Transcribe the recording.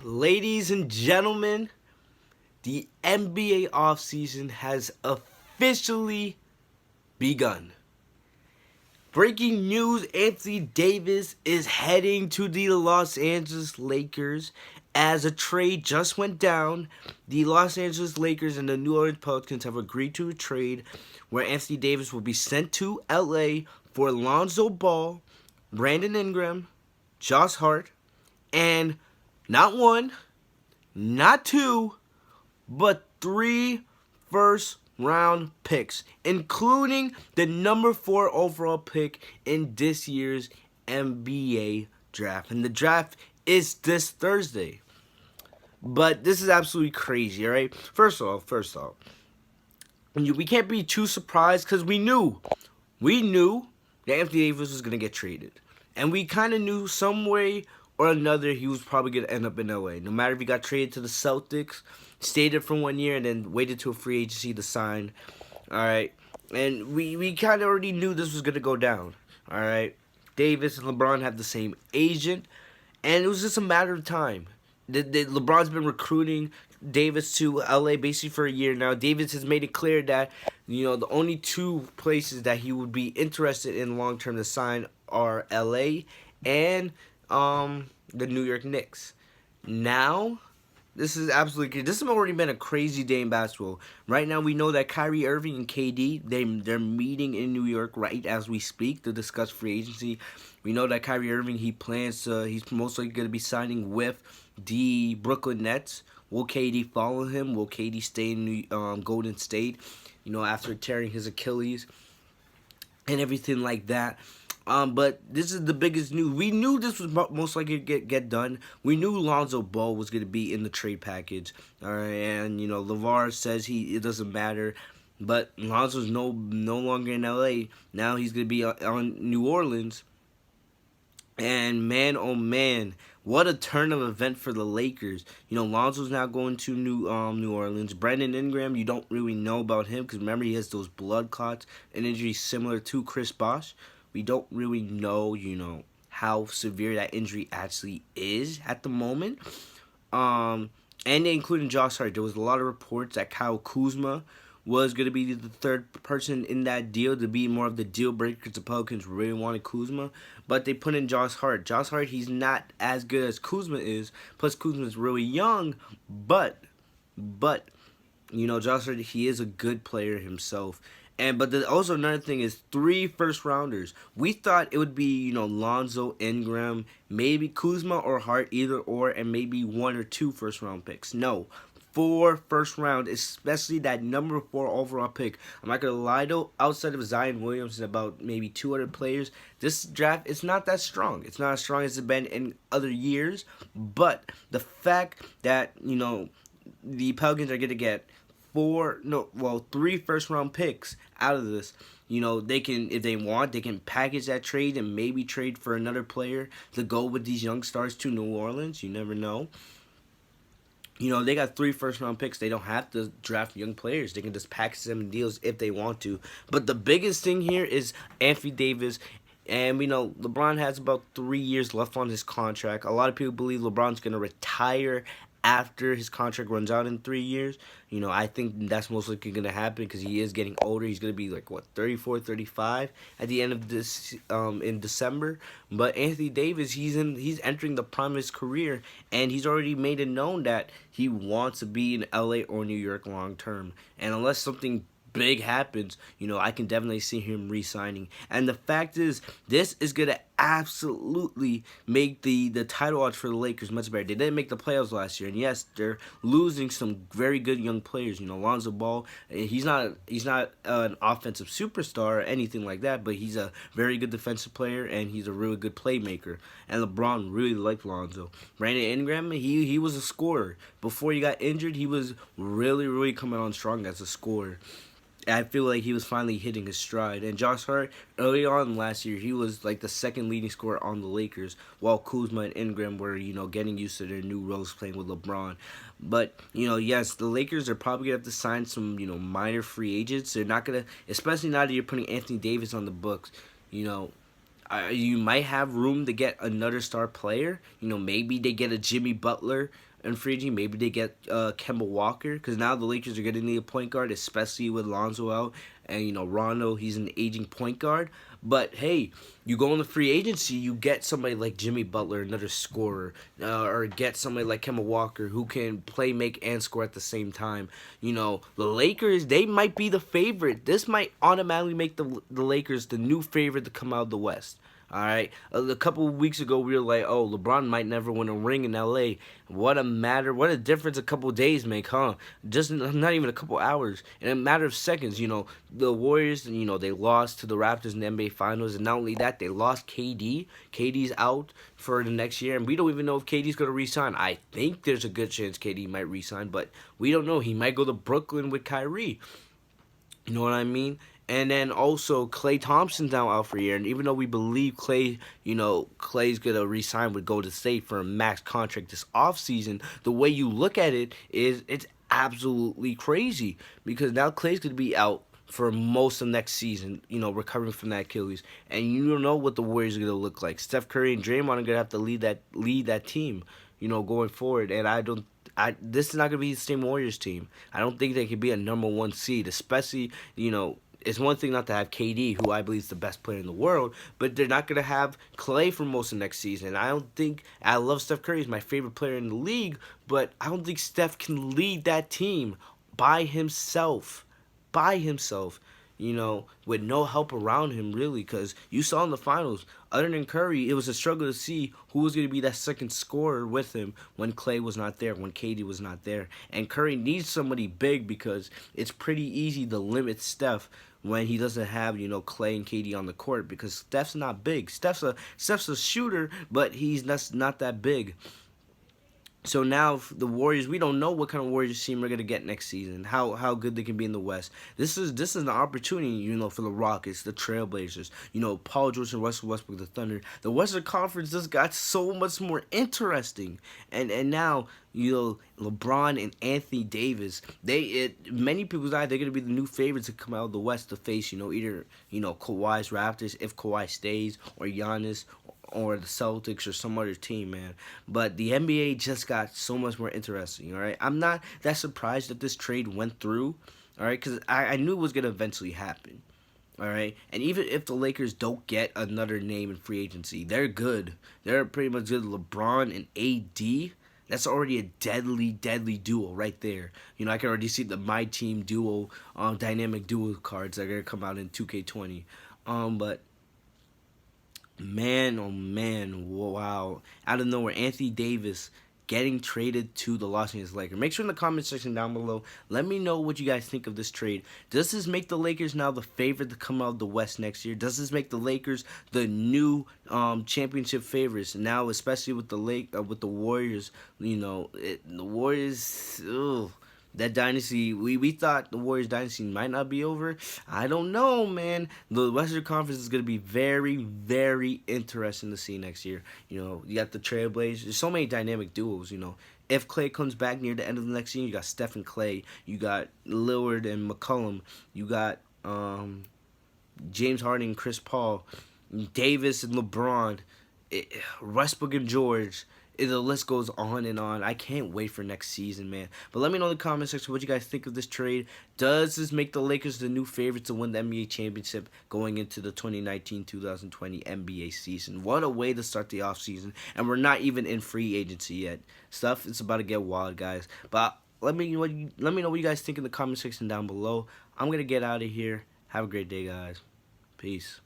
Ladies and gentlemen, the NBA offseason has officially begun. Breaking news, Anthony Davis is heading to the Los Angeles Lakers as a trade just went down. The Los Angeles Lakers and the New Orleans Pelicans have agreed to a trade where Anthony Davis will be sent to LA for Lonzo Ball, Brandon Ingram, Josh Hart, and not one, not two, but 3 first-round picks, including the number 4 overall pick in this year's NBA draft. And the draft is this Thursday. But this is absolutely crazy, all right? First off, we can't be too surprised because we knew that Anthony Davis was going to get traded. And we kind of knew some way or another he was probably going to end up in LA. No matter if he got traded to the Celtics, stayed there for 1 year, and then waited to a free agency to sign. All right. And we kind of already knew this was going to go down. All right. Davis and LeBron have the same agent, and it was just a matter of time. LeBron's been recruiting Davis to LA basically for a year now. Davis has made it clear that, the only 2 places that he would be interested in long term to sign are LA and the New York Knicks. Now, this is absolutely crazy. This has already been a crazy day in basketball. Right now, we know that Kyrie Irving and KD, they're meeting in New York right as we speak to discuss free agency. We know that Kyrie Irving, he's most likely going to be signing with the Brooklyn Nets. Will KD follow him? Will KD stay in Golden State, after tearing his Achilles and everything like that? But this is the biggest news. We knew this was most likely to get done. We knew Lonzo Ball was going to be in the trade package. All right, and LeVar says it doesn't matter, but Lonzo's no longer in LA. Now he's going to be on New Orleans. And man, oh man, what a turn of event for the Lakers. Lonzo's now going to New Orleans. Brandon Ingram, you don't really know about him because remember he has those blood clots, an injury similar to Chris Bosh. We don't really know, how severe that injury actually is at the moment. And including Josh Hart. There was a lot of reports that Kyle Kuzma was going to be the 3rd person in that deal to be more of the deal breaker because the Pelicans really wanted Kuzma. But they put in Josh Hart. Josh Hart, he's not as good as Kuzma is. Plus, Kuzma is really young. But Josh Hart, he is a good player himself. But also another thing is 3 first-rounders. We thought it would be, Lonzo, Ingram, maybe Kuzma or Hart, either or, and maybe 1 or 2 first-round picks. No, 4 first-round, especially that number 4 overall pick. I'm not going to lie, though, outside of Zion Williams and about maybe 200 players, this draft is not that strong. It's not as strong as it's been in other years. But the fact that, the Pelicans are going to get 3 first-round picks out of this. They can, if they want, they can package that trade and maybe trade for another player to go with these young stars to New Orleans. You never know. They got 3 first-round picks. They don't have to draft young players. They can just package them in deals if they want to. But the biggest thing here is Anthony Davis. And we know LeBron has about 3 years left on his contract. A lot of people believe LeBron's going to retire after his contract runs out in 3 years. I think that's most likely going to happen because he is getting older. He's going to be 34, 35 at the end of this in December. But Anthony Davis, he's entering the prime of his career, and he's already made it known that he wants to be in LA or New York long term. And unless something big happens, I can definitely see him re-signing. And the fact is, this is going to absolutely make the title odds for the Lakers much better. They didn't make the playoffs last year, and yes, they're losing some very good young players. Lonzo Ball, he's not an offensive superstar or anything like that, but he's a very good defensive player, and he's a really good playmaker. And LeBron really liked Lonzo. Brandon Ingram, he was a scorer. Before he got injured, he was really coming on strong as a scorer. I feel like he was finally hitting his stride. And Josh Hart, early on last year, he was the 2nd leading scorer on the Lakers, while Kuzma and Ingram were, getting used to their new roles playing with LeBron. But, yes, the Lakers are probably going to have to sign some, minor free agents. They're not going to, especially now that you're putting Anthony Davis on the books, You might have room to get another star player. You know, maybe they get a Jimmy Butler in free agency. Maybe they get Kemba Walker, because now the Lakers are going to need a point guard, especially with Lonzo out. And, you know, Rondo, he's an aging point guard. But, hey, you go in the free agency, you get somebody like Jimmy Butler, another scorer, or get somebody like Kemba Walker who can play, make, and score at the same time. You know, the Lakers, they might be the favorite. This might automatically make the Lakers the new favorite to come out of the West. All right, a couple of weeks ago we were like, oh, LeBron might never win a ring in LA. What a difference a couple of days make, huh? Just not even a couple hours. In a matter of seconds, you know, the Warriors, you know, they lost to the Raptors in the NBA Finals, and not only that, they lost KD. KD's out for the next year, and we don't even know if KD's going to re-sign. I think there's a good chance KD might re-sign, but we don't know. He might go to Brooklyn with Kyrie. You know what I mean? And then also Klay Thompson's now out for a year, and even though we believe Klay, you know, Klay's gonna re-sign with Golden State for a max contract this offseason, the way you look at it is it's absolutely crazy, because now Klay's gonna be out for most of next season, you know, recovering from that Achilles, and you don't know what the Warriors are gonna look like. Steph Curry and Draymond are gonna have to lead that team, you know, going forward, and this is not gonna be the same Warriors team. I don't think they could be a #1 seed, especially, you know. It's one thing not to have KD, who I believe is the best player in the world, but they're not going to have Klay for most of next season. I love Steph Curry. He's my favorite player in the league, but I don't think Steph can lead that team by himself. You know, with no help around him, really, because you saw in the finals, other than Curry, it was a struggle to see who was going to be that second scorer with him when Klay was not there, when KD was not there. And Curry needs somebody big, because it's pretty easy to limit Steph when he doesn't have, you know, Klay and KD on the court, because Steph's not big. Steph's a shooter, but he's not that big. So now the Warriors, we don't know what kind of Warriors team we're gonna get next season. How good they can be in the West. This is an opportunity, you know, for the Rockets, the Trailblazers, you know, Paul George and Russell Westbrook, the Thunder. The Western Conference just got so much more interesting, and now, you know, LeBron and Anthony Davis, many people's eyes, they're gonna be the new favorites to come out of the West to face, you know, either, you know, Kawhi's Raptors if Kawhi stays, or Giannis, or the Celtics, or some other team, man. But the NBA just got so much more interesting, all right? I'm not that surprised that this trade went through, all right, because I knew it was going to eventually happen, all right? And even if the Lakers don't get another name in free agency, they're good. They're pretty much good. LeBron and AD, that's already a deadly duo right there. You know, I can already see the My Team duo, dynamic duo cards that are going to come out in 2K20. But man, oh man, wow. Out of nowhere, Anthony Davis getting traded to the Los Angeles Lakers. Make sure in the comment section down below, let me know what you guys think of this trade. Does this make the Lakers now the favorite to come out of the West next year? Does this make the Lakers the new championship favorites now, especially with the Warriors? You know, the Warriors, ugh. That dynasty, we thought the Warriors dynasty might not be over. I don't know, man. The Western Conference is going to be very interesting to see next year. You know, you got the Trailblazers. There's so many dynamic duos, you know. If Klay comes back near the end of the next season, you got Steph and Klay. You got Lillard and McCollum. You got James Harden and Chris Paul. Davis and LeBron. Westbrook and George. The list goes on and on. I can't wait for next season, man. But let me know in the comment section what you guys think of this trade. Does this make the Lakers the new favorites to win the NBA championship going into the 2019-2020 NBA season? What a way to start the offseason. And we're not even in free agency yet. Stuff is about to get wild, guys. But let me know what you guys think in the comment section down below. I'm going to get out of here. Have a great day, guys. Peace.